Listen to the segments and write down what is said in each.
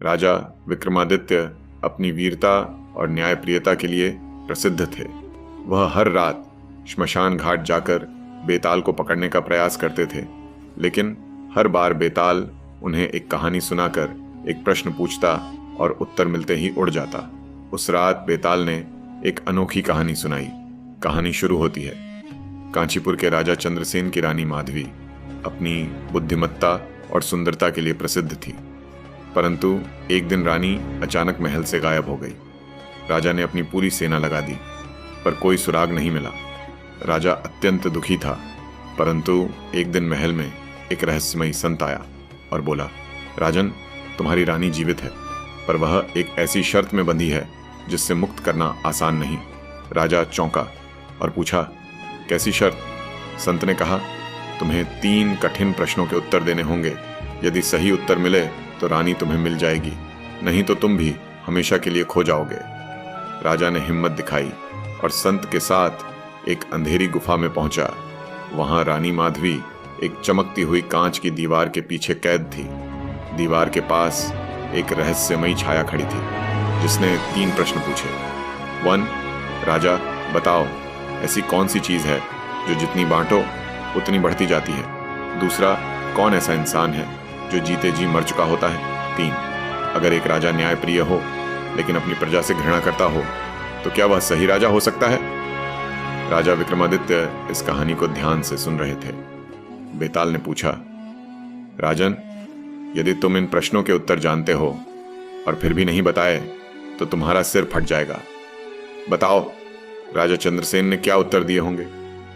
राजा विक्रमादित्य अपनी वीरता और न्यायप्रियता के लिए प्रसिद्ध थे। वह हर रात श्मशान घाट जाकर बेताल को पकड़ने का प्रयास करते थे, लेकिन हर बार बेताल उन्हें एक कहानी सुनाकर एक प्रश्न पूछता और उत्तर मिलते ही उड़ जाता। उस रात बेताल ने एक अनोखी कहानी सुनाई। कहानी शुरू होती है। कांचीपुर के राजा चंद्रसेन की रानी माधवी अपनी बुद्धिमत्ता और सुंदरता के लिए प्रसिद्ध थी, परंतु एक दिन रानी अचानक महल से गायब हो गई। राजा ने अपनी पूरी सेना लगा दी, पर कोई सुराग नहीं मिला। राजा अत्यंत दुखी था, परंतु एक दिन महल में एक रहस्यमयी संत आया और बोला, राजन, तुम्हारी रानी जीवित है, पर वह एक ऐसी शर्त में बंधी है जिससे मुक्त करना आसान नहीं। राजा चौंका और पूछा, कैसी शर्त? संत ने कहा, तुम्हें 3 कठिन प्रश्नों के उत्तर देने होंगे। यदि सही उत्तर मिले तो रानी तुम्हें मिल जाएगी, नहीं तो तुम भी हमेशा के लिए खो जाओगे। राजा ने हिम्मत दिखाई और संत के साथ एक अंधेरी गुफा में पहुंचा। वहां रानी माधवी एक चमकती हुई कांच की दीवार के पीछे कैद थी। दीवार के पास एक रहस्यमयी छाया खड़ी थी, जिसने 3 प्रश्न पूछे। 1. राजा, बताओ, ऐसी कौन सी चीज है जो जितनी बांटो उतनी बढ़ती जाती है? 2. कौन ऐसा इंसान है जो जीते जी मर चुका होता है? 3. अगर एक राजा न्यायप्रिय हो लेकिन अपनी प्रजा से घृणा करता हो तो क्या वह सही राजा हो सकता है? राजा विक्रमादित्य इस कहानी को ध्यान से सुन रहे थे। बेताल ने पूछा, राजन, यदि तुम इन प्रश्नों के उत्तर जानते हो और फिर भी नहीं बताए तो तुम्हारा सिर फट जाएगा। बताओ, राजा चंद्रसेन ने क्या उत्तर दिए होंगे?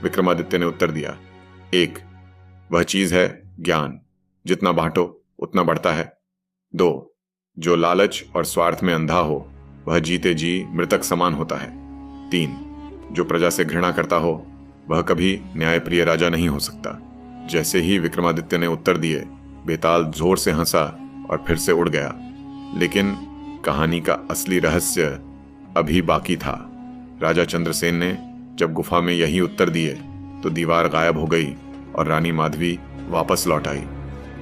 विक्रमादित्य ने उत्तर दिया, 1. वह चीज है ज्ञान, जितना बांटो उतना बढ़ता है। 2. जो लालच और स्वार्थ में अंधा हो वह जीते जी मृतक समान होता है। 3. जो प्रजा से घृणा करता हो वह कभी न्यायप्रिय राजा नहीं हो सकता। जैसे ही विक्रमादित्य ने उत्तर दिए, बेताल जोर से हंसा और फिर से उड़ गया। लेकिन कहानी का असली रहस्य अभी बाकी था। राजा चंद्रसेन ने जब गुफा में यही उत्तर दिए तो दीवार गायब हो गई और रानी माधवी वापस लौट आई।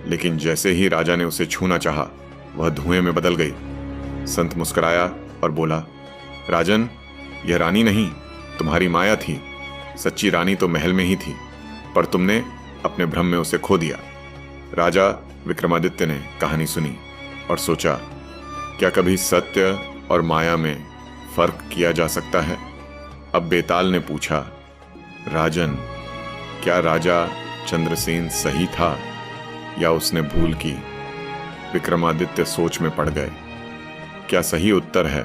लेकिन जैसे ही राजा ने उसे छूना चाहा, वह धुएं में बदल गई। संत मुस्कुराया और बोला, राजन, यह रानी नहीं, तुम्हारी माया थी। सच्ची रानी तो महल में ही थी, पर तुमने अपने भ्रम में उसे खो दिया। राजा विक्रमादित्य ने कहानी सुनी और सोचा, क्या कभी सत्य और माया में फर्क किया जा सकता है? अब बेताल ने पूछा, राजन, क्या राजा चंद्रसेन सही था या उसने भूल की? विक्रमादित्य सोच में पड़ गए। क्या सही उत्तर है